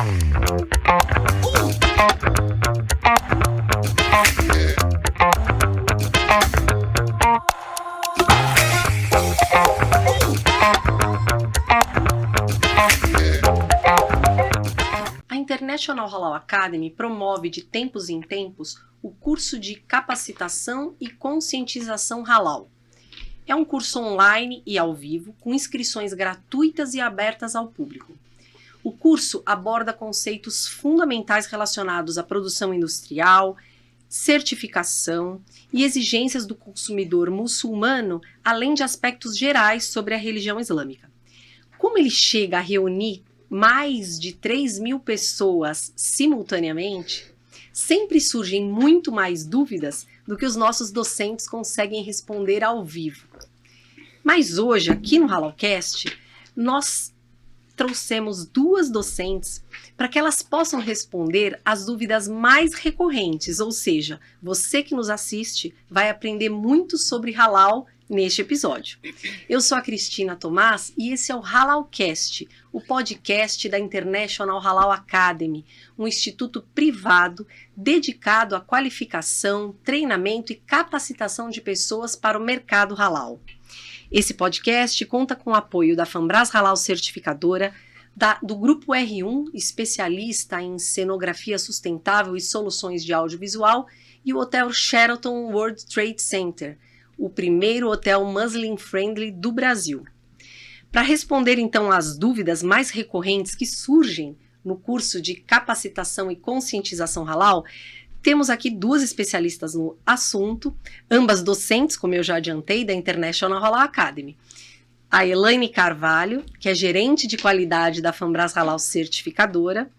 A International Halal Academy promove de tempos em tempos o curso de capacitação e conscientização halal. É um curso online e ao vivo, com inscrições gratuitas e abertas ao público. O curso aborda conceitos fundamentais relacionados à produção industrial, certificação e exigências do consumidor muçulmano, além de aspectos gerais sobre a religião islâmica. Como ele chega a reunir mais de 3.000 pessoas simultaneamente, sempre surgem muito mais dúvidas do que os nossos docentes conseguem responder ao vivo. Mas hoje, aqui no Halalcast, nós trouxemos 2 docentes para que elas possam responder as dúvidas mais recorrentes, ou seja, você que nos assiste vai aprender muito sobre halal neste episódio. Eu sou a Cristina Tomás e esse é o Halalcast, o podcast da International Halal Academy, um instituto privado dedicado à qualificação, treinamento e capacitação de pessoas para o mercado halal. Esse podcast conta com o apoio da Fambras Halal Certificadora, do Grupo R1, especialista em cenografia sustentável e soluções de audiovisual, e o Hotel Sheraton World Trade Center, o primeiro hotel Muslim-friendly do Brasil. Para responder, então, às dúvidas mais recorrentes que surgem no curso de capacitação e conscientização halal, temos aqui 2 especialistas no assunto, ambas docentes, como eu já adiantei, da International Halal Academy. A Elaine Carvalho, que é gerente de qualidade da Fambras Halal Certificadora,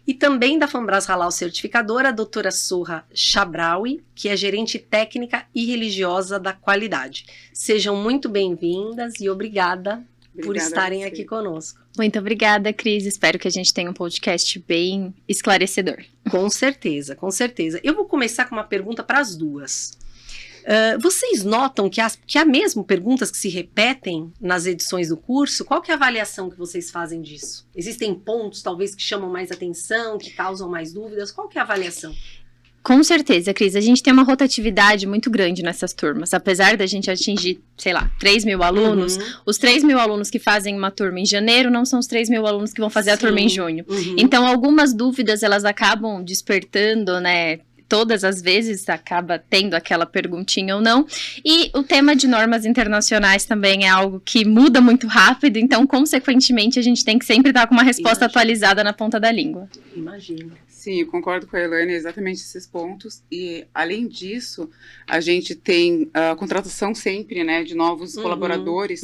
e também da Fambras Halal Certificadora, a doutora Sorra Chabraoui, que é gerente técnica e religiosa da qualidade. Sejam muito bem-vindas e obrigada por estarem aqui conosco. Muito obrigada, Cris. Espero que a gente tenha um podcast bem esclarecedor. Com certeza, com certeza. Eu vou começar com uma pergunta para as 2. Vocês notam que há mesmo perguntas que se repetem nas edições do curso? Qual que é a avaliação que vocês fazem disso? Existem pontos, talvez, que chamam mais atenção, que causam mais dúvidas? Qual que é a avaliação? Com certeza, Cris. A gente tem uma rotatividade muito grande nessas turmas. Apesar da gente atingir, 3.000 alunos, os 3.000 alunos que fazem uma turma em janeiro não são os 3.000 alunos que vão fazer a turma em junho. Então, algumas dúvidas, elas acabam despertando, né? Todas as vezes acaba tendo aquela perguntinha ou não. E o tema de normas internacionais também é algo que muda muito rápido, então, consequentemente, a gente tem que sempre estar com uma resposta atualizada na ponta da língua. Imagina. Sim, eu concordo com a Elaine, exatamente esses pontos. E, além disso, a gente tem a contratação sempre, né, de novos colaboradores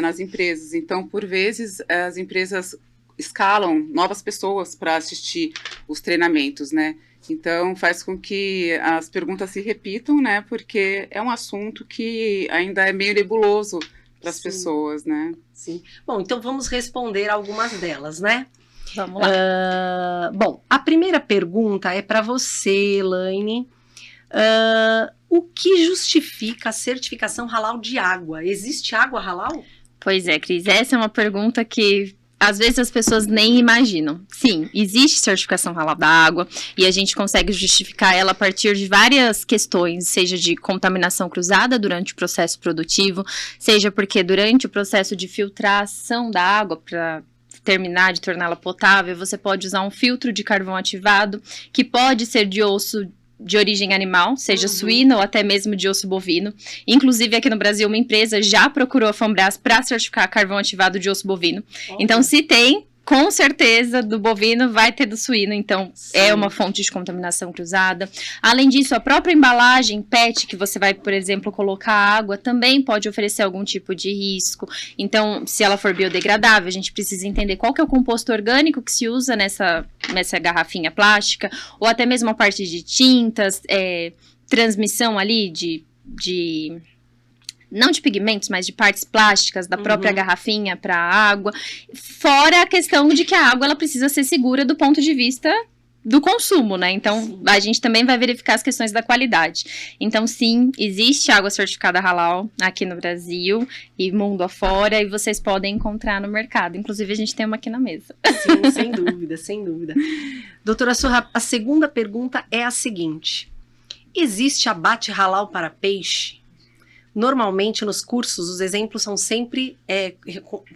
nas empresas. Então, por vezes, as empresas escalam novas pessoas para assistir os treinamentos, né? Então, faz com que as perguntas se repitam, né? Porque é um assunto que ainda é meio nebuloso para as pessoas, né? Sim. Bom, então vamos responder algumas delas, né? Vamos lá. Bom, a primeira pergunta é para você, Elaine. O que justifica a certificação halal de água? Existe água halal? Pois é, Cris. Essa é uma pergunta que às vezes as pessoas nem imaginam. Sim, existe certificação halal da água e a gente consegue justificar ela a partir de várias questões, seja de contaminação cruzada durante o processo produtivo, seja porque durante o processo de filtração da água para terminar de torná-la potável, você pode usar um filtro de carvão ativado, que pode ser de osso de origem animal, seja suíno ou até mesmo de osso bovino. Inclusive, aqui no Brasil, uma empresa já procurou a Fambras para certificar carvão ativado de osso bovino. Então, se tem, com certeza, do bovino vai ter do suíno. Então, é uma fonte de contaminação cruzada. Além disso, a própria embalagem PET, que você vai, por exemplo, colocar água, também pode oferecer algum tipo de risco. Então, se ela for biodegradável, a gente precisa entender qual que é o composto orgânico que se usa nessa garrafinha plástica, ou até mesmo a parte de tintas, transmissão ali de não de pigmentos, mas de partes plásticas da própria garrafinha para a água. Fora a questão de que a água ela precisa ser segura do ponto de vista do consumo, né? Então, Sim. a gente também vai verificar as questões da qualidade. Então, sim, existe água certificada halal aqui no Brasil e mundo afora, e vocês podem encontrar no mercado. Inclusive, a gente tem uma aqui na mesa. Sim, sem dúvida, sem dúvida. Doutora Surra, a segunda pergunta é a seguinte: existe abate halal para peixe? Normalmente, nos cursos, os exemplos são sempre,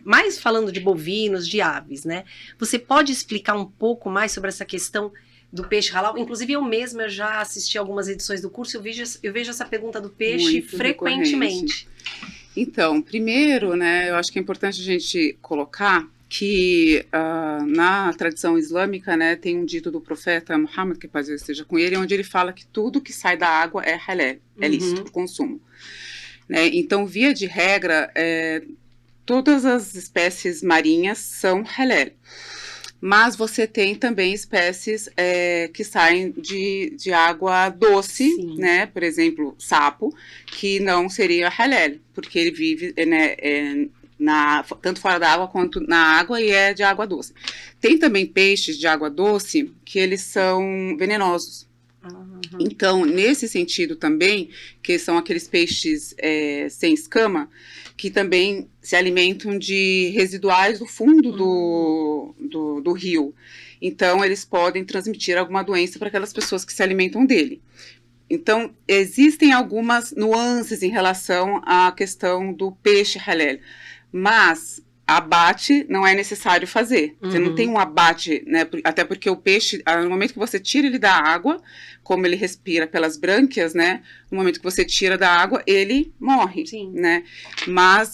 mais falando de bovinos, de aves, né? Você pode explicar um pouco mais sobre essa questão do peixe halal? Inclusive, eu mesma já assisti algumas edições do curso, eu vejo essa pergunta do peixe Muito frequentemente. Então, primeiro, né, eu acho que é importante a gente colocar que na tradição islâmica, né, tem um dito do profeta Muhammad, que paz esteja com ele, onde ele fala que tudo que sai da água é halal, é lícito para consumo. Né? Então, via de regra, todas as espécies marinhas são halal. Mas você tem também espécies que saem de água doce, né? Por exemplo, sapo, que não seria halal, porque ele vive, né, tanto fora da água quanto na água e é de água doce. Tem também peixes de água doce que eles são venenosos. Então, nesse sentido também, que são aqueles peixes sem escama, que também se alimentam de residuais do fundo do rio. Então, eles podem transmitir alguma doença para aquelas pessoas que se alimentam dele. Então, existem algumas nuances em relação à questão do peixe halal, mas abate não é necessário fazer. Você não tem um abate, né? Até porque o peixe, no momento que você tira ele da água, como ele respira pelas brânquias, né? No momento que você tira da água, ele morre, né? Mas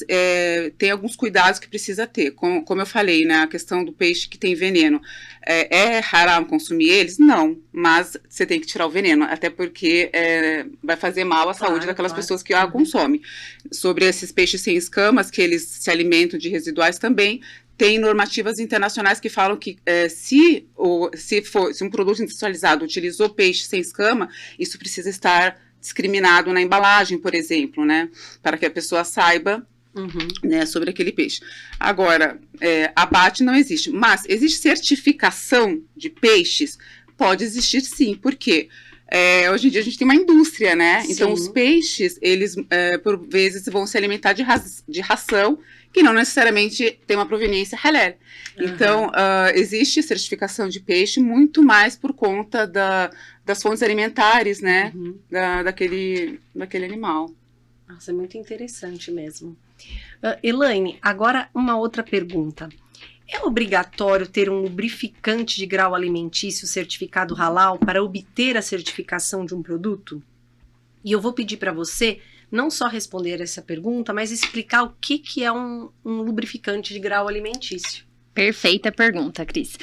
tem alguns cuidados que precisa ter. Como eu falei, né? A questão do peixe que tem veneno. É haram consumir eles? Não. Mas você tem que tirar o veneno, até porque vai fazer mal à saúde daquelas pessoas que a consomem. Sobre esses peixes sem escamas, que eles se alimentam de residuais também, tem normativas internacionais que falam que se um produto industrializado utilizou peixe sem escama, isso precisa estar discriminado na embalagem, por exemplo, né? Para que a pessoa saiba né, sobre aquele peixe. Agora, abate não existe, mas existe certificação de peixes? Pode existir sim, porque hoje em dia a gente tem uma indústria, né? Sim. Então os peixes, eles por vezes vão se alimentar de ração que não necessariamente tem uma proveniência halal. Então, existe certificação de peixe muito mais por conta das fontes alimentares, né? Daquele animal. Nossa, é muito interessante mesmo. Elaine, agora uma outra pergunta. É obrigatório ter um lubrificante de grau alimentício certificado halal para obter a certificação de um produto? E eu vou pedir para você não só responder essa pergunta, mas explicar o que é um lubrificante de grau alimentício. Perfeita pergunta, Cris.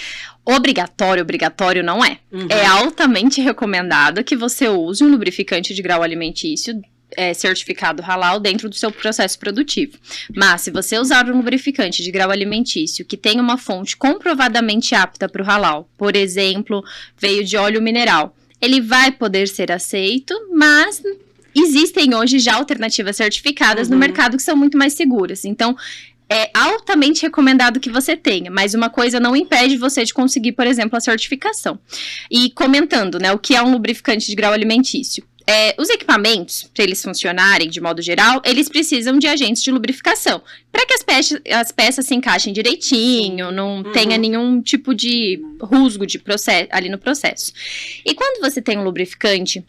Obrigatório não é. É altamente recomendado que você use um lubrificante de grau alimentício certificado halal dentro do seu processo produtivo. Mas se você usar um lubrificante de grau alimentício que tem uma fonte comprovadamente apta para o halal, por exemplo, veio de óleo mineral, ele vai poder ser aceito, mas existem hoje já alternativas certificadas no mercado que são muito mais seguras. Então, é altamente recomendado que você tenha, mas uma coisa não impede você de conseguir, por exemplo, a certificação. E comentando, né, o que é um lubrificante de grau alimentício. Os equipamentos, para eles funcionarem de modo geral, eles precisam de agentes de lubrificação, para que as peças se encaixem direitinho, não tenha nenhum tipo de rusgo de ali no processo. E quando você tem um lubrificante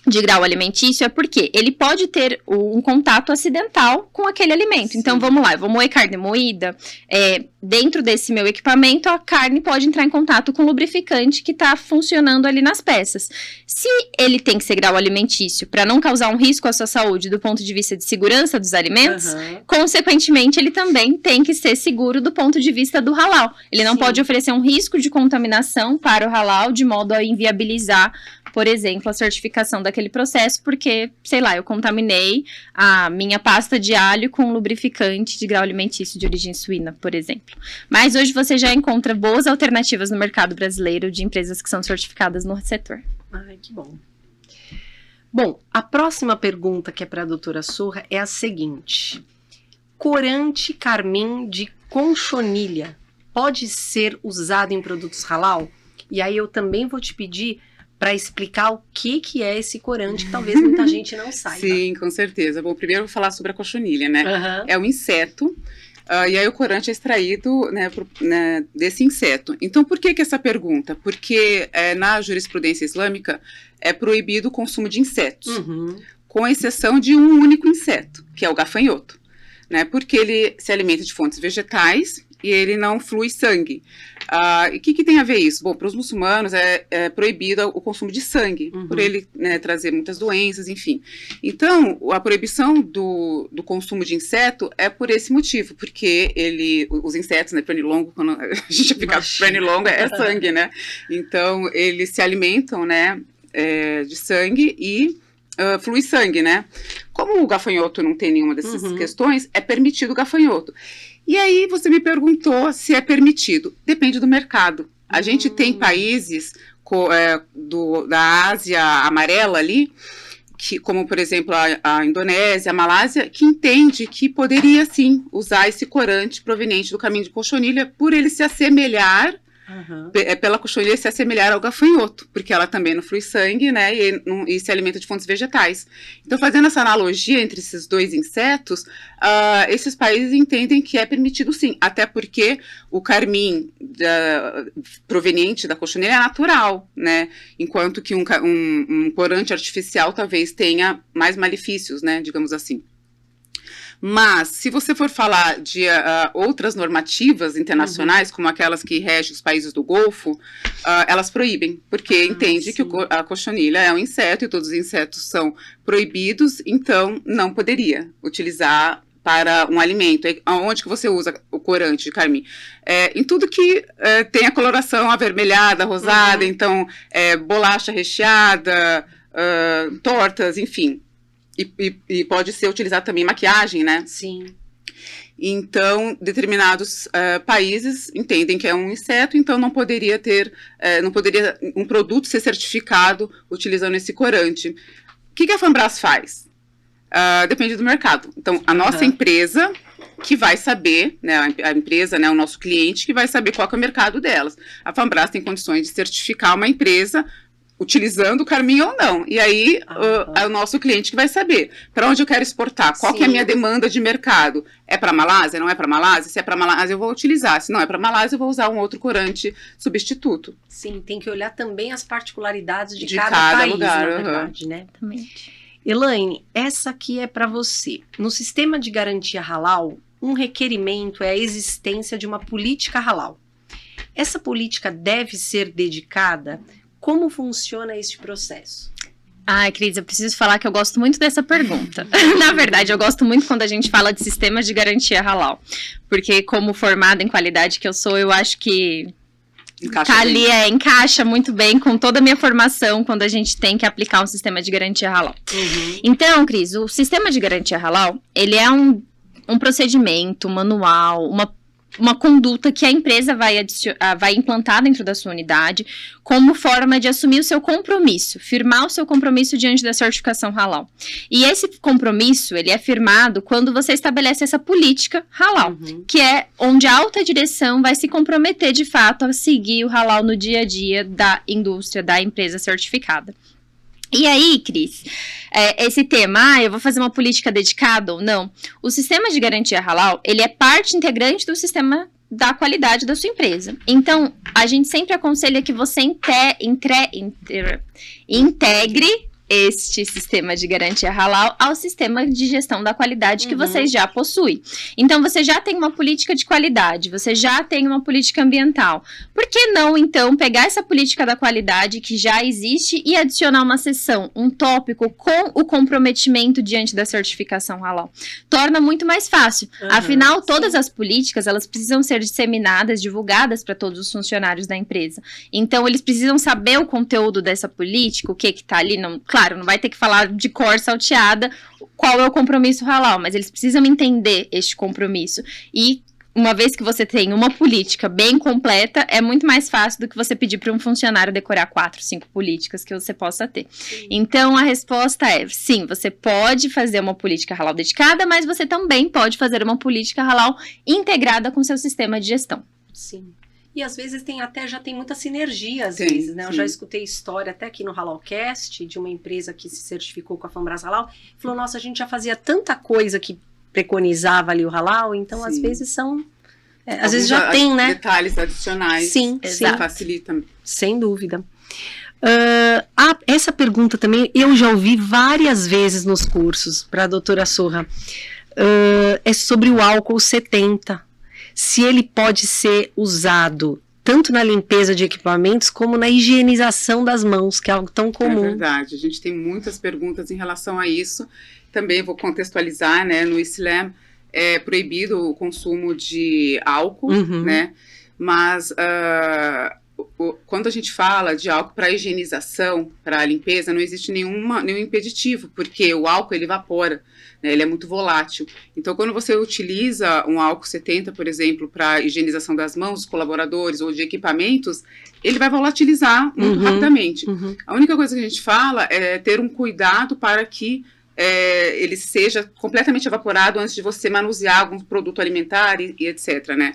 de grau alimentício é porque ele pode ter um contato acidental com aquele alimento. Sim. Então, vamos lá, eu vou moer carne moída, dentro desse meu equipamento, a carne pode entrar em contato com o lubrificante que está funcionando ali nas peças. Se ele tem que ser grau alimentício para não causar um risco à sua saúde do ponto de vista de segurança dos alimentos, consequentemente, ele também tem que ser seguro do ponto de vista do halal. Ele não pode oferecer um risco de contaminação para o halal de modo a inviabilizar, por exemplo, a certificação daquele processo, porque, sei lá, eu contaminei a minha pasta de alho com lubrificante de grau alimentício de origem suína, por exemplo. Mas hoje você já encontra boas alternativas no mercado brasileiro de empresas que são certificadas no setor. Ai, que bom. Bom, a próxima pergunta que é para a doutora Surra é a seguinte. Corante carmim de conchonilha pode ser usado em produtos halal? E aí eu também vou te pedir para explicar o que é esse corante, que talvez muita gente não saiba. Sim, com certeza. Bom, primeiro eu vou falar sobre a cochonilha, né? Uhum. É um inseto, e aí o corante é extraído, né, desse inseto. Então, por que essa pergunta? Porque na jurisprudência islâmica é proibido o consumo de insetos, com exceção de um único inseto, que é o gafanhoto, né? Porque ele se alimenta de fontes vegetais e ele não flui sangue. E o que tem a ver isso? Bom, para os muçulmanos é proibido o consumo de sangue, por ele, né, trazer muitas doenças, enfim. Então, a proibição do consumo de inseto é por esse motivo, porque os insetos, né, pernilongo, quando a gente fica pernilongo, é sangue, né? Então, eles se alimentam, né, de sangue e flui sangue, né? Como o gafanhoto não tem nenhuma dessas questões, é permitido o gafanhoto. E aí você me perguntou se é permitido. Depende do mercado. A gente tem países da Ásia amarela ali, como por exemplo a Indonésia, a Malásia, que entende que poderia sim usar esse corante proveniente do caminho de cochonilha por ele se assemelhar, pela cochonilha se assemelhar ao gafanhoto, porque ela também não flui sangue, né, e se alimenta de fontes vegetais. Então, fazendo essa analogia entre esses dois insetos, esses países entendem que é permitido sim, até porque o carmim proveniente da cochonilha é natural, né, enquanto que um corante artificial talvez tenha mais malefícios, né, digamos assim. Mas, se você for falar de outras normativas internacionais, como aquelas que regem os países do Golfo, elas proíbem, porque entende que a cochonilha é um inseto e todos os insetos são proibidos, então não poderia utilizar para um alimento. Onde que você usa o corante de carmim? Em tudo que tem a coloração avermelhada, rosada, então bolacha recheada, tortas, enfim. E pode ser utilizado também em maquiagem, né? Sim. Então, determinados países entendem que é um inseto, então não poderia um produto ser certificado utilizando esse corante. O que a FANBRAS faz? Depende do mercado. Então, a nossa empresa que vai saber, né, a empresa, né, o nosso cliente, que vai saber qual que é o mercado delas. A FANBRAS tem condições de certificar uma empresa utilizando o carmim ou não. E aí, é o nosso cliente que vai saber para onde eu quero exportar, qual que é a minha demanda de mercado. É para Malásia? Não é para Malásia? Se é para Malásia, eu vou utilizar. Se não é para Malásia, eu vou usar um outro corante substituto. Sim, tem que olhar também as particularidades de cada país, lugar, na verdade, né? Exatamente. Elaine, essa aqui é para você. No sistema de garantia halal, um requerimento é a existência de uma política halal. Essa política deve ser dedicada. Como funciona este processo? Ai, Cris, eu preciso falar que eu gosto muito dessa pergunta. Na verdade, eu gosto muito quando a gente fala de sistemas de garantia halal. Porque como formada em qualidade que eu sou, eu acho que encaixa muito bem com toda a minha formação quando a gente tem que aplicar um sistema de garantia halal. Então, Cris, o sistema de garantia halal, ele é um procedimento, um manual, uma conduta que a empresa vai implantar dentro da sua unidade como forma de assumir o seu compromisso, firmar o seu compromisso diante da certificação halal. E esse compromisso, ele é firmado quando você estabelece essa política halal, que é onde a alta direção vai se comprometer de fato a seguir o halal no dia a dia da indústria, da empresa certificada. E aí, Cris, esse tema, eu vou fazer uma política dedicada ou não? O sistema de garantia halal, ele é parte integrante do sistema da qualidade da sua empresa. Então, a gente sempre aconselha que você integre este sistema de garantia halal ao sistema de gestão da qualidade que vocês já possuem. Então, você já tem uma política de qualidade, você já tem uma política ambiental. Por que não, então, pegar essa política da qualidade que já existe e adicionar uma seção, um tópico com o comprometimento diante da certificação halal? Torna muito mais fácil. Afinal, todas as políticas, elas precisam ser disseminadas, divulgadas para todos os funcionários da empresa. Então, eles precisam saber o conteúdo dessa política, o que está ali. Claro, não vai ter que falar de cor salteada qual é o compromisso halal, mas eles precisam entender este compromisso. E uma vez que você tem uma política bem completa, é muito mais fácil do que você pedir para um funcionário decorar 4, 5 políticas que você possa ter. Então, a resposta é, sim, você pode fazer uma política halal dedicada, mas você também pode fazer uma política halal integrada com seu sistema de gestão. Sim. E às vezes já tem muita sinergia, às Sim, vezes, né? Eu sim. já escutei história até aqui no Halalcast, de uma empresa que se certificou com a Fambras Halal, falou, nossa, a gente já fazia tanta coisa que preconizava ali o halal, então às Sim. vezes são... às Alguns vezes já tem, né? detalhes adicionais. Sim, que sim. facilitam. Sem dúvida. Essa pergunta também eu já ouvi várias vezes nos cursos para a doutora Sorra. É sobre o álcool 70. Se ele pode ser usado tanto na limpeza de equipamentos como na higienização das mãos, que é algo tão comum. É verdade, a gente tem muitas perguntas em relação a isso. Também vou contextualizar, né? No Islã é proibido o consumo de álcool, né? Mas quando a gente fala de álcool para higienização, para limpeza, não existe nenhum impeditivo, porque o álcool ele evapora, né, ele é muito volátil. Então, quando você utiliza um álcool 70, por exemplo, para higienização das mãos dos colaboradores ou de equipamentos, ele vai volatilizar muito rapidamente. A única coisa que a gente fala é ter um cuidado para que ele seja completamente evaporado antes de você manusear algum produto alimentar e etc, né?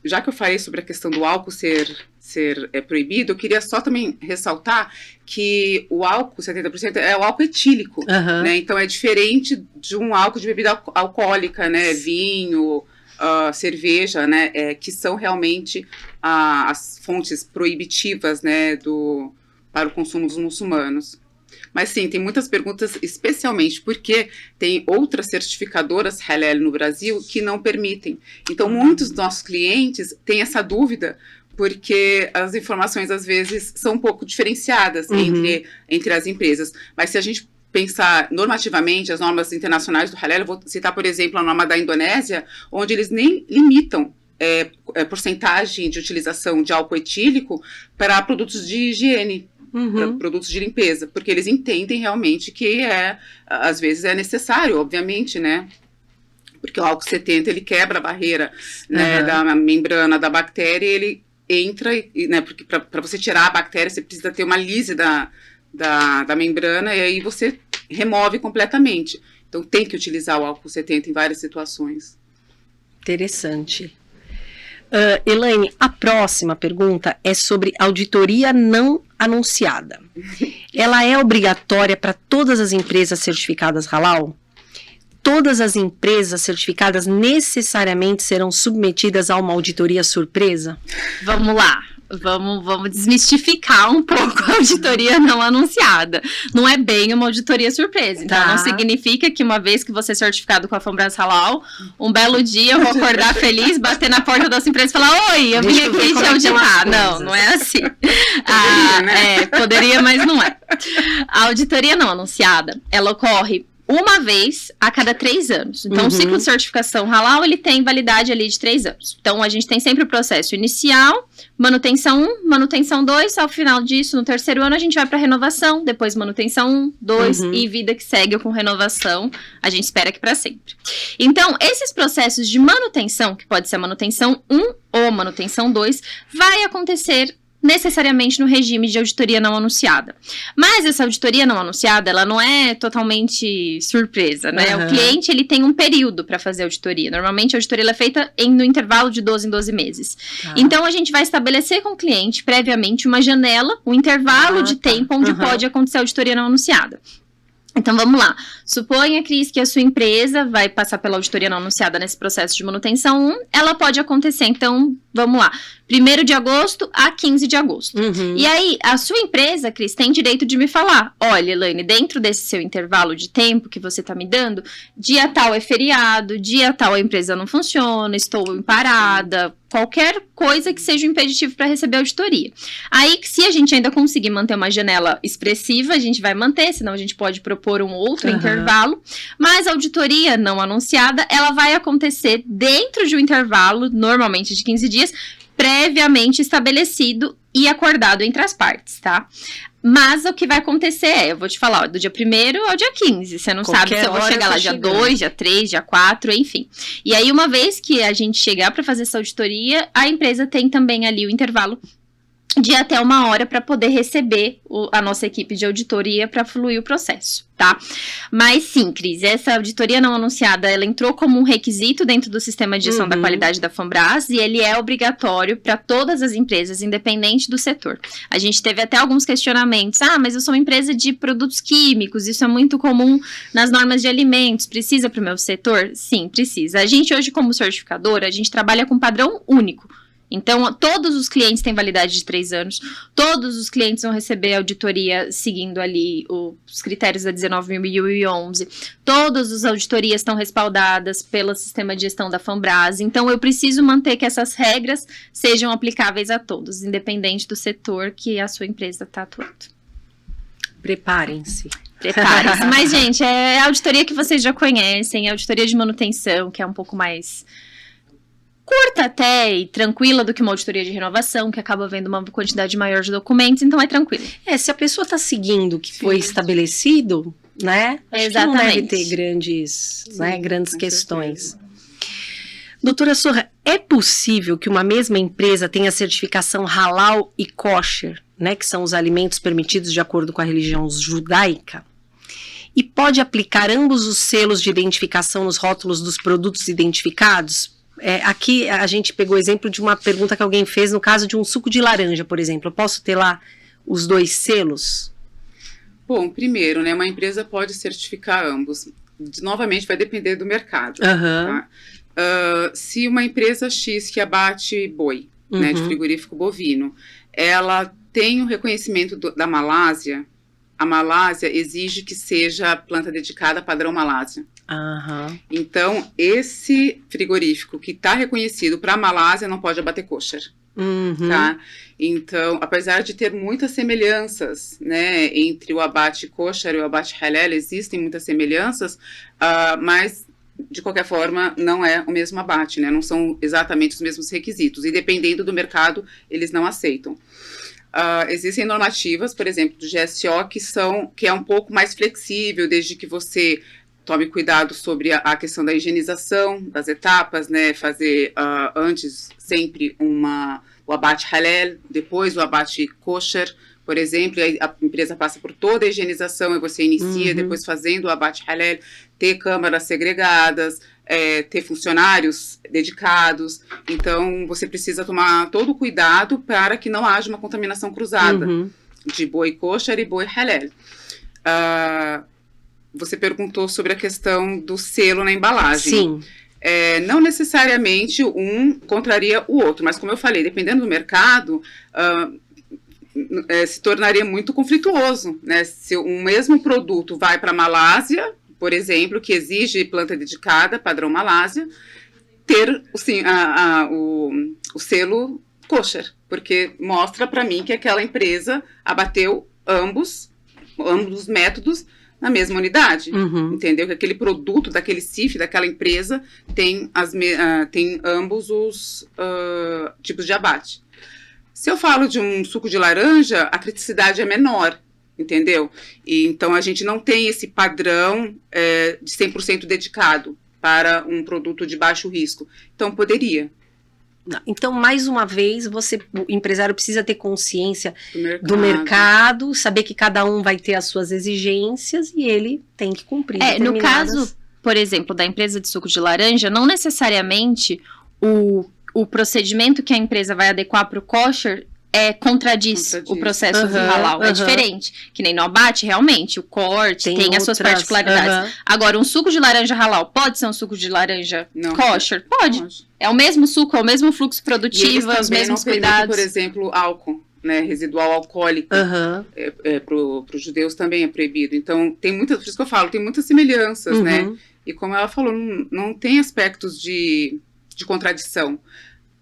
Já que eu falei sobre a questão do álcool ser proibido, eu queria só também ressaltar que o álcool 70% é o álcool etílico, né? Então é diferente de um álcool de bebida alcoólica, né? Vinho, cerveja, né? Que são realmente as fontes proibitivas, né? Para o consumo dos muçulmanos. Mas sim, tem muitas perguntas, especialmente porque tem outras certificadoras halal no Brasil que não permitem. Então, muitos dos nossos clientes têm essa dúvida, porque as informações, às vezes, são um pouco diferenciadas entre as empresas. Mas se a gente pensar normativamente, as normas internacionais do halal, eu vou citar, por exemplo, a norma da Indonésia, onde eles nem limitam porcentagem de utilização de álcool etílico para produtos de higiene. Para produtos de limpeza, porque eles entendem realmente que às vezes é necessário, obviamente, né? Porque o álcool 70 ele quebra a barreira, né, da membrana da bactéria, e ele entra, né? Porque para você tirar a bactéria você precisa ter uma lise da membrana, e aí você remove completamente. Então tem que utilizar o álcool 70 em várias situações. Interessante. Elaine, a próxima pergunta é sobre auditoria não anunciada. Ela é obrigatória para todas as empresas certificadas halal? Todas as empresas certificadas necessariamente serão submetidas a uma auditoria surpresa? Vamos lá. Vamos desmistificar um pouco a auditoria não anunciada. Não é bem uma auditoria surpresa. Então, não significa que uma vez que você é certificado com a Fambras Halal, um belo dia eu vou acordar feliz, bater na porta da sua empresa e falar, oi, eu vim aqui te auditar. Não é assim. Poderia, né? Poderia, mas não é. A auditoria não anunciada, ela ocorre uma vez a cada 3 anos. Então, o ciclo de certificação halal, ele tem validade ali de 3 anos. Então, a gente tem sempre o processo inicial, manutenção 1, manutenção 2, ao final disso, no 3º ano, a gente vai para renovação, depois manutenção 1, 2, e vida que segue com renovação, a gente espera que para sempre. Então, esses processos de manutenção, que pode ser a manutenção 1 ou a manutenção 2, vai acontecer necessariamente no regime de auditoria não anunciada. Mas essa auditoria não anunciada, ela não é totalmente surpresa, né? O cliente, ele tem um período para fazer a auditoria. Normalmente, a auditoria ela é feita no intervalo de 12 em 12 meses. Então, a gente vai estabelecer com o cliente, previamente, uma janela, um intervalo de tempo onde pode acontecer a auditoria não anunciada. Então, vamos lá. Suponha, Cris, que a sua empresa vai passar pela auditoria não anunciada nesse processo de manutenção 1. Ela pode acontecer, então, vamos lá, 1º de agosto a 15 de agosto. E aí, a sua empresa, Cris, tem direito de me falar, olha, Elaine, dentro desse seu intervalo de tempo que você está me dando, dia tal é feriado, dia tal a empresa não funciona, estou em parada, qualquer coisa que seja um impeditivo para receber a auditoria. Aí, se a gente ainda conseguir manter uma janela expressiva, a gente vai manter, senão a gente pode propor um outro intervalo. Mas a auditoria não anunciada, ela vai acontecer dentro de um intervalo, normalmente de 15 dias, previamente estabelecido e acordado entre as partes, tá? Mas o que vai acontecer eu vou te falar, do dia 1º ao dia 15. Você não sabe se eu vou chegar lá dia 2, dia 3, dia 4, enfim. E aí, uma vez que a gente chegar para fazer essa auditoria, a empresa tem também ali o intervalo de até 1 hora para poder receber a nossa equipe de auditoria para fluir o processo, tá? Mas sim, Cris, essa auditoria não anunciada, ela entrou como um requisito dentro do sistema de gestão da qualidade da Fambras e ele é obrigatório para todas as empresas, independente do setor. A gente teve até alguns questionamentos, mas eu sou uma empresa de produtos químicos, isso é muito comum nas normas de alimentos, precisa para o meu setor? Sim, precisa. A gente hoje, como certificadora, a gente trabalha com padrão único. Então, todos os clientes têm validade de 3 anos, todos os clientes vão receber auditoria seguindo ali os critérios da 19.011, todas as auditorias estão respaldadas pelo sistema de gestão da Fambras, então eu preciso manter que essas regras sejam aplicáveis a todos, independente do setor que a sua empresa está atuando. Preparem-se. Preparem-se. Mas, gente, é a auditoria que vocês já conhecem, a auditoria de manutenção, que é um pouco mais curta até e tranquila do que uma auditoria de renovação, que acaba vendo uma quantidade maior de documentos, então é tranquilo. Se a pessoa está seguindo o que foi estabelecido, né? Acho que não deve ter grandes questões. Doutora Sorra, é possível que uma mesma empresa tenha certificação halal e kosher, né, que são os alimentos permitidos de acordo com a religião judaica, e pode aplicar ambos os selos de identificação nos rótulos dos produtos identificados? Aqui a gente pegou o exemplo de uma pergunta que alguém fez no caso de um suco de laranja, por exemplo. Eu posso ter lá os 2 selos? Bom, primeiro, né, uma empresa pode certificar ambos. Novamente, vai depender do mercado. Tá? Se uma empresa X que abate boi, né, de frigorífico bovino, ela tem o reconhecimento da Malásia, a Malásia exige que seja planta dedicada padrão Malásia. Então, esse frigorífico que está reconhecido para a Malásia não pode abater kosher. Tá? Então, apesar de ter muitas semelhanças, né, entre o abate kosher e o abate halal, existem muitas semelhanças, mas, de qualquer forma, não é o mesmo abate, né? Não são exatamente os mesmos requisitos. E dependendo do mercado, eles não aceitam. Existem normativas, por exemplo, do GSO, que é um pouco mais flexível, desde que você tome cuidado sobre a questão da higienização das etapas, né? Fazer antes sempre o abate halal, depois o abate kosher, por exemplo, e a empresa passa por toda a higienização e você inicia depois fazendo o abate halal, ter câmaras segregadas, ter funcionários dedicados. Então, você precisa tomar todo o cuidado para que não haja uma contaminação cruzada de boi kosher e boi halal. Você perguntou sobre a questão do selo na embalagem. Sim. Não necessariamente um contraria o outro, mas como eu falei, dependendo do mercado, se tornaria muito conflituoso, né? Se um mesmo produto vai para a Malásia, por exemplo, que exige planta dedicada, padrão Malásia, ter sim, o selo kosher, porque mostra para mim que aquela empresa abateu ambos os métodos na mesma unidade, entendeu? Que aquele produto daquele CIF, daquela empresa, tem ambos os tipos de abate. Se eu falo de um suco de laranja, a criticidade é menor, entendeu? E, então, a gente não tem esse padrão de 100% dedicado para um produto de baixo risco. Então, poderia. Então, mais uma vez, o empresário precisa ter consciência do mercado, saber que cada um vai ter as suas exigências e ele tem que cumprir. No caso, por exemplo, da empresa de suco de laranja, não necessariamente o procedimento que a empresa vai adequar para o kosher contradiz o processo do halal. É diferente. Que nem no abate, realmente, o corte tem as suas particularidades. Agora, um suco de laranja halal pode ser um suco de laranja kosher? Pode. É o mesmo suco, é o mesmo fluxo produtivo, é os mesmos cuidados. Por exemplo, álcool, né, residual alcoólico. Para os judeus também é proibido. Então, tem muitas, por isso que eu falo, tem muitas semelhanças, né? E como ela falou, não tem aspectos de contradição.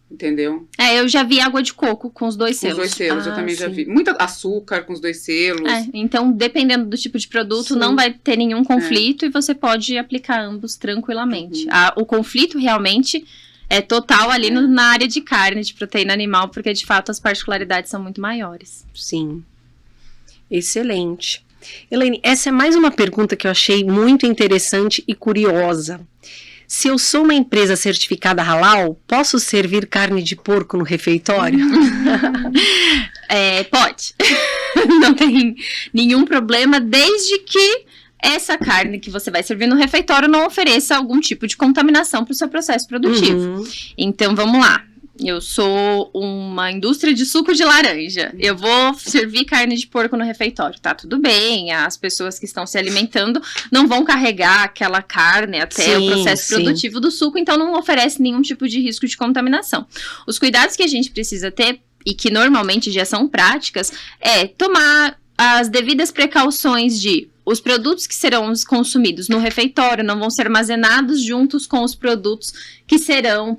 Entendeu? Eu já vi água de coco com os 2 selos. Com os 2 selos, eu também já vi. Muito açúcar com os 2 selos. Então, dependendo do tipo de produto, não vai ter nenhum conflito e você pode aplicar ambos tranquilamente. O conflito realmente é total ali na área de carne, de proteína animal, porque de fato as particularidades são muito maiores. Sim. Excelente. Elaine, essa é mais uma pergunta que eu achei muito interessante e curiosa. Se eu sou uma empresa certificada halal, posso servir carne de porco no refeitório? Pode. Não tem nenhum problema, desde que essa carne que você vai servir no refeitório não ofereça algum tipo de contaminação para o seu processo produtivo. Então, vamos lá. Eu sou uma indústria de suco de laranja. Eu vou servir carne de porco no refeitório. Tá tudo bem, as pessoas que estão se alimentando não vão carregar aquela carne até o processo produtivo do suco, então não oferece nenhum tipo de risco de contaminação. Os cuidados que a gente precisa ter, e que normalmente já são práticas, é tomar as devidas precauções de os produtos que serão consumidos no refeitório não vão ser armazenados juntos com os produtos que serão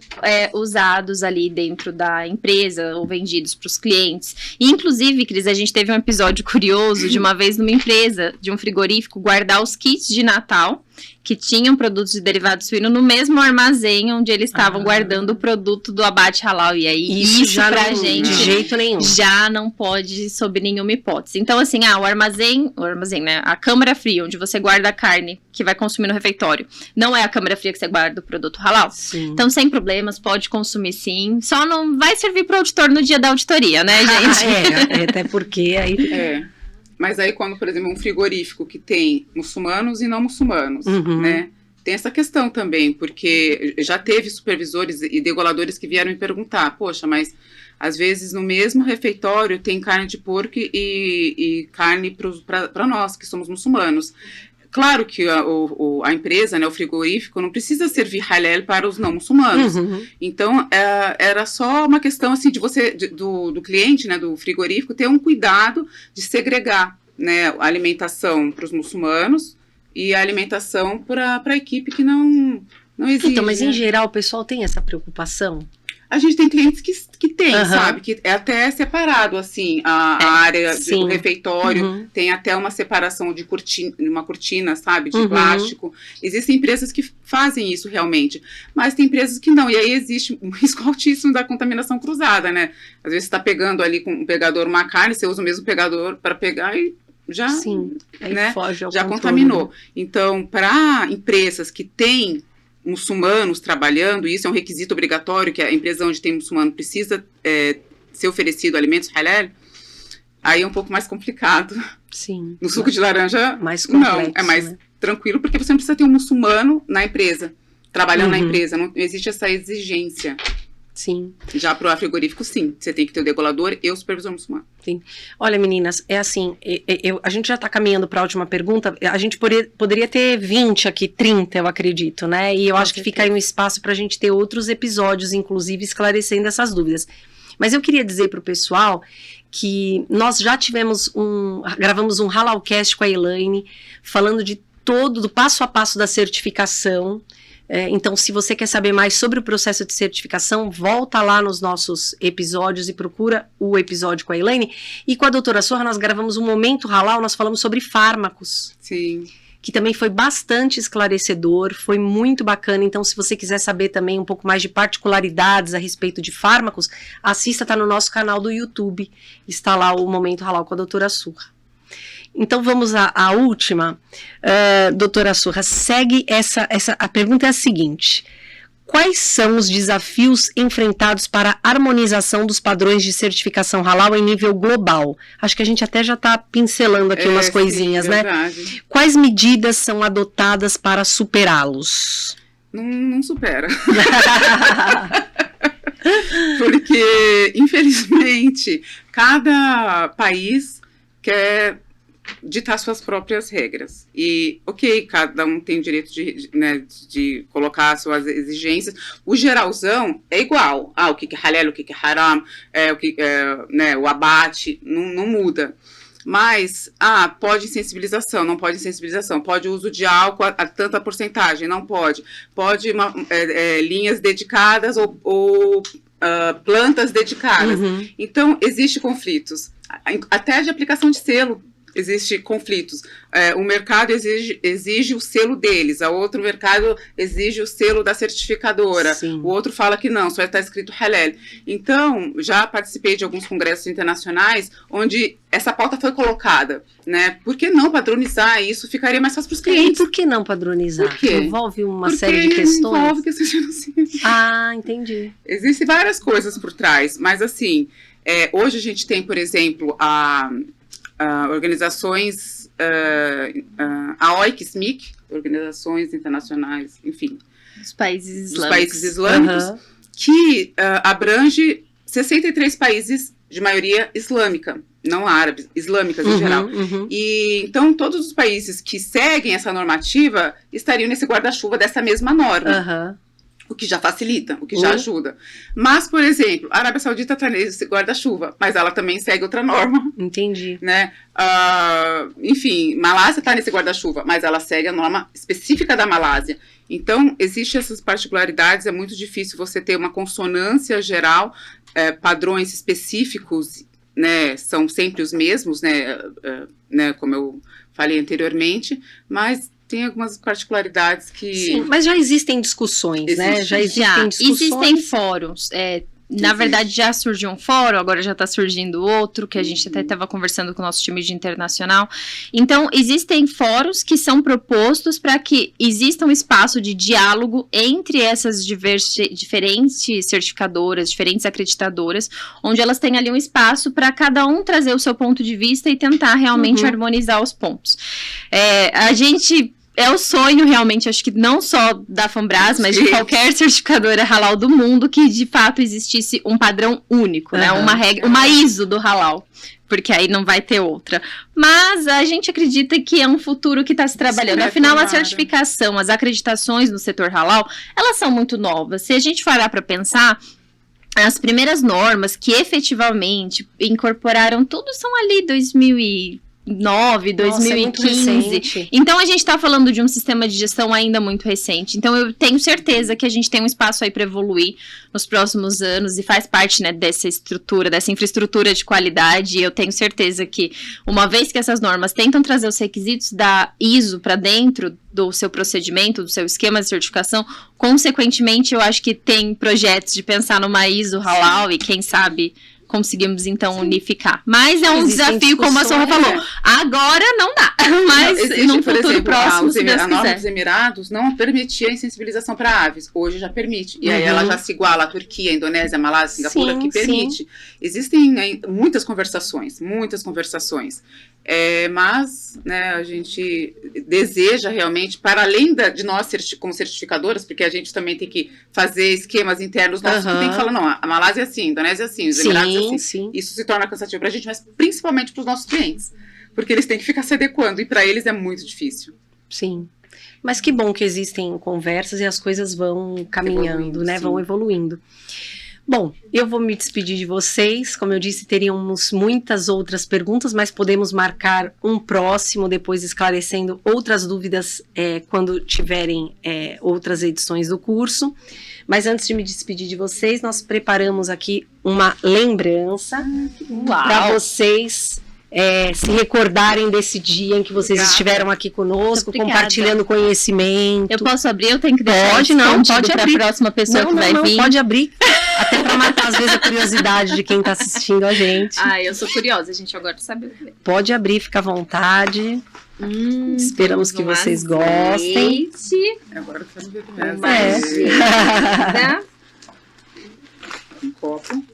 usados ali dentro da empresa ou vendidos para os clientes. E, inclusive, Cris, a gente teve um episódio curioso de uma vez numa empresa, de um frigorífico, guardar os kits de Natal que tinham produtos de derivado suíno no mesmo armazém onde eles estavam guardando o produto do abate halal. E aí, isso já pra gente, de jeito nenhum, já não pode sob nenhuma hipótese. Então, assim, o armazém, né, a câmara fria, onde você guarda a carne que vai consumir no refeitório, não é a câmara fria que você guarda o produto halal. Sim. Então, sem problemas, pode consumir sim, só não vai servir para o auditor no dia da auditoria, né, gente? Até porque aí... Mas aí quando, por exemplo, um frigorífico que tem muçulmanos e não muçulmanos, né? Tem essa questão também, porque já teve supervisores e degoladores que vieram me perguntar, poxa, mas às vezes no mesmo refeitório tem carne de porco e carne para nós, que somos muçulmanos. Claro que a empresa, né, o frigorífico, não precisa servir halal para os não muçulmanos. Então, era só uma questão assim, do cliente, né, do frigorífico, ter um cuidado de segregar, né, a alimentação para os muçulmanos e a alimentação para a equipe que não exige. Então, mas né? em geral o pessoal tem essa preocupação? A gente tem clientes que tem, sabe? Que é até separado, assim, a área do refeitório, tem até uma separação de uma cortina, sabe? De plástico. Existem empresas que fazem isso realmente, mas tem empresas que não. E aí existe um risco altíssimo da contaminação cruzada, né? Às vezes você está pegando ali com um pegador uma carne, você usa o mesmo pegador para pegar e já, né? Já contaminou. Então, para empresas que têm muçulmanos trabalhando, isso é um requisito obrigatório, que a empresa onde tem muçulmano precisa ser oferecido alimentos halal, aí é um pouco mais complicado. Sim. No suco de laranja, mais complexo, não, é mais tranquilo, porque você não precisa ter um muçulmano na empresa, trabalhando na empresa, não existe essa exigência. Sim. Já para o frigorífico, sim. Você tem que ter o degolador e o supervisor muçulmano. Sim. Olha, meninas, é assim, a gente já está caminhando para a última pergunta, a gente poderia ter 20 aqui, 30, eu acredito, né? E eu acho que fica aí um espaço para a gente ter outros episódios, inclusive, esclarecendo essas dúvidas. Mas eu queria dizer para o pessoal que nós já gravamos um Halalcast com a Elaine, falando do passo a passo da certificação. Então, se você quer saber mais sobre o processo de certificação, volta lá nos nossos episódios e procura o episódio com a Elaine. E com a doutora Sorra, nós gravamos um Momento Halal, nós falamos sobre fármacos. Sim. Que também foi bastante esclarecedor, foi muito bacana. Então, se você quiser saber também um pouco mais de particularidades a respeito de fármacos, assista, tá no nosso canal do YouTube. Está lá o Momento Halal com a doutora Sorra. Então vamos à última. Doutora Sorra, segue a pergunta é a seguinte: quais são os desafios enfrentados para a harmonização dos padrões de certificação halal em nível global? Acho que a gente até já está pincelando aqui umas coisinhas, sim, né? Verdade. Quais medidas são adotadas para superá-los? Não supera. Porque, infelizmente, cada país quer ditar suas próprias regras. E, ok, cada um tem o direito de colocar suas exigências. O geralzão é igual. O que é halal, o que é haram, o abate, não muda. Mas, pode sensibilização, não pode sensibilização. Pode uso de álcool a tanta porcentagem, não pode. Pode linhas dedicadas ou plantas dedicadas. Então, existem conflitos. Até de aplicação de selo. existe conflitos. O mercado exige o selo deles, o outro mercado exige o selo da certificadora, Sim. o outro fala que não, só está escrito halal. Então, já participei de alguns congressos internacionais onde essa pauta foi colocada, né? Por que não padronizar? Isso ficaria mais fácil para os E clientes. por que não padronizar? Por quê? Envolve uma Porque série de questões? envolve questões financeiras. Ah, entendi. Existem várias coisas por trás, mas assim, hoje a gente tem, por exemplo, organizações, a OIC, SMIC, organizações internacionais, enfim, Dos países dos islâmicos. países islâmicos, Aham. que abrange 63 países de maioria islâmica, não árabes, islâmicas em geral. Uhum. E então todos os países que seguem essa normativa estariam nesse guarda-chuva dessa mesma norma. Aham. O que já facilita, o que já ajuda. Mas, por exemplo, a Arábia Saudita está nesse guarda-chuva, mas ela também segue outra norma, Entendi. né? Enfim, Malásia está nesse guarda-chuva, mas ela segue a norma específica da Malásia. Então, existem essas particularidades, é muito difícil você ter uma consonância geral, padrões específicos, né? São sempre os mesmos, né? Como eu falei anteriormente, mas tem algumas particularidades que... Sim, mas já existem discussões, né? Já existem discussões. Existem fóruns. Na verdade, já surgiu um fórum, agora já está surgindo outro, que a gente até estava conversando com o nosso time de internacional. Então, existem fóruns que são propostos para que exista um espaço de diálogo entre essas diferentes certificadoras, diferentes acreditadoras, onde elas têm ali um espaço para cada um trazer o seu ponto de vista e tentar realmente harmonizar os pontos. A gente... É o sonho, realmente, acho que não só da Fambras, mas de qualquer certificadora halal do mundo, que de fato existisse um padrão único, né? Uma regra, uma ISO do halal, porque aí não vai ter outra. Mas a gente acredita que é um futuro que está se trabalhando. Afinal, a certificação, as acreditações no setor halal, elas são muito novas. Se a gente parar para pensar, as primeiras normas que efetivamente incorporaram tudo são ali 2009, 2015. Então a gente está falando de um sistema de gestão ainda muito recente. Então eu tenho certeza que a gente tem um espaço aí para evoluir nos próximos anos e faz parte, né, dessa estrutura, dessa infraestrutura de qualidade. E eu tenho certeza que, uma vez que essas normas tentam trazer os requisitos da ISO para dentro do seu procedimento, do seu esquema de certificação, consequentemente eu acho que tem projetos de pensar numa ISO halal e quem sabe conseguimos então unificar. Mas é um desafio, como a Sorra falou. Agora não dá, mas num futuro próximo, se Deus a norma quiser. dos Emirados não permitia a insensibilização para aves, hoje já permite. E aí ela já se iguala à Turquia, a Indonésia, a Malásia, Singapura, que permite. Existem muitas conversações. Mas, né, a gente deseja realmente, para além de nós como certificadoras, porque a gente também tem que fazer esquemas internos nossos, que tem que falar, não, a Malásia é assim, a Indonésia é assim, os Emirados é assim. Sim. Isso se torna cansativo para a gente, mas principalmente para os nossos clientes, porque eles têm que ficar se adequando, e para eles é muito difícil. Sim. Mas que bom que existem conversas e as coisas vão caminhando, né? Vão evoluindo. Bom, eu vou me despedir de vocês. Como eu disse, teríamos muitas outras perguntas, mas podemos marcar um próximo, depois esclarecendo outras dúvidas quando tiverem outras edições do curso. Mas antes de me despedir de vocês, nós preparamos aqui uma lembrança para vocês se recordarem desse dia em que vocês estiveram aqui conosco, compartilhando conhecimento. Eu posso abrir? Eu tenho que deixar pode para a próxima pessoa que vai vir? Pode abrir, até para matar às vezes a curiosidade de quem está assistindo a gente. Eu sou curiosa, a gente agora sabe. Pode abrir, fica à vontade. Esperamos que vocês gostem. Agora eu quero ver um copo.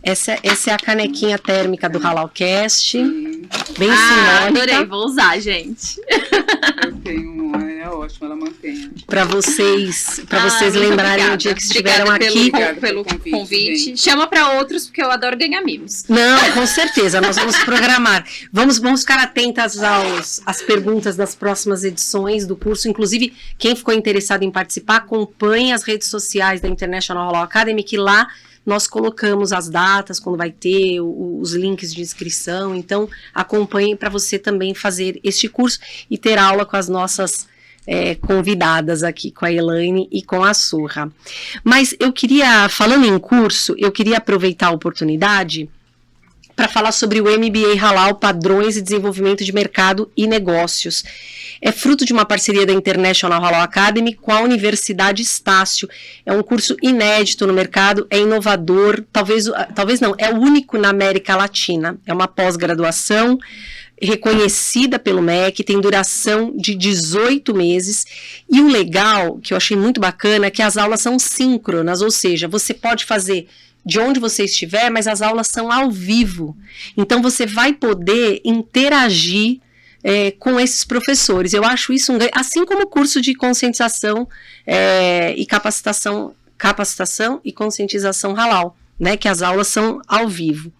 Essa é a canequinha térmica do Halalcast. Bem simbólica. Adorei, vou usar, gente. Eu tenho uma, é ótima, ela mantém. Para vocês lembrarem o dia que estiveram aqui. Pelo convite. Chama para outros, porque eu adoro ganhar mimos. Não, com certeza, nós vamos programar. Vamos ficar atentas às perguntas das próximas edições do curso. Inclusive, quem ficou interessado em participar, acompanhe as redes sociais da International Halal Academy, que lá nós colocamos as datas, quando vai ter, os links de inscrição. Então, acompanhe para você também fazer este curso e ter aula com as nossas convidadas aqui, com a Elaine e com a Surra. Mas eu queria, falando em curso, eu queria aproveitar a oportunidade para falar sobre o MBA Halal, Padrões e Desenvolvimento de Mercado e Negócios. É fruto de uma parceria da International Halal Academy com a Universidade Estácio. É um curso inédito no mercado, é inovador, talvez não, é o único na América Latina. É uma pós-graduação reconhecida pelo MEC, tem duração de 18 meses, e o legal, que eu achei muito bacana, é que as aulas são síncronas, ou seja, você pode fazer de onde você estiver, mas as aulas são ao vivo, então você vai poder interagir com esses professores. Eu acho isso um ganho, assim como o curso de conscientização e capacitação e conscientização halal, né, que as aulas são ao vivo.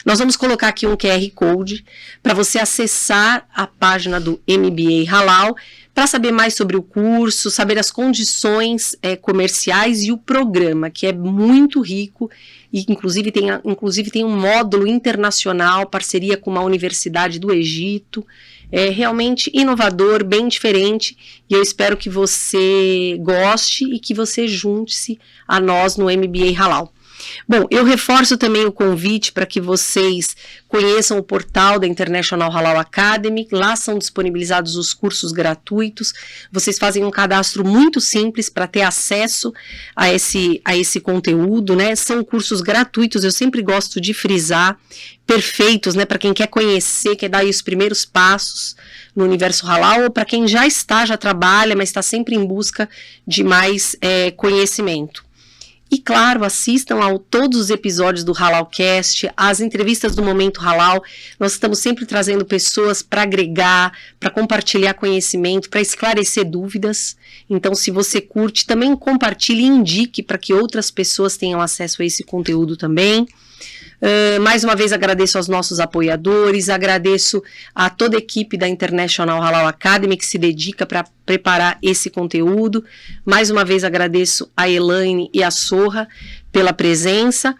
Nós vamos colocar aqui um QR Code para você acessar a página do MBA Halal para saber mais sobre o curso, saber as condições comerciais e o programa, que é muito rico e inclusive tem um módulo internacional, parceria com uma universidade do Egito. É realmente inovador, bem diferente, e eu espero que você goste e que você junte-se a nós no MBA Halal. Bom, eu reforço também o convite para que vocês conheçam o portal da International Halal Academy. Lá são disponibilizados os cursos gratuitos. Vocês fazem um cadastro muito simples para ter acesso a esse conteúdo, né? São cursos gratuitos, eu sempre gosto de frisar, perfeitos, né? Para quem quer conhecer, quer dar aí os primeiros passos no universo halal, ou para quem já trabalha, mas está sempre em busca de mais conhecimento. E claro, assistam a todos os episódios do Halalcast, as entrevistas do Momento Halal. Nós estamos sempre trazendo pessoas para agregar, para compartilhar conhecimento, para esclarecer dúvidas. Então, se você curte, também compartilhe e indique para que outras pessoas tenham acesso a esse conteúdo também. Mais uma vez agradeço aos nossos apoiadores, agradeço a toda a equipe da International Halal Academy que se dedica para preparar esse conteúdo. Mais uma vez agradeço a Elaine e a Sorra pela presença,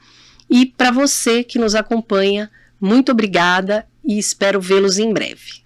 e para você que nos acompanha, muito obrigada e espero vê-los em breve.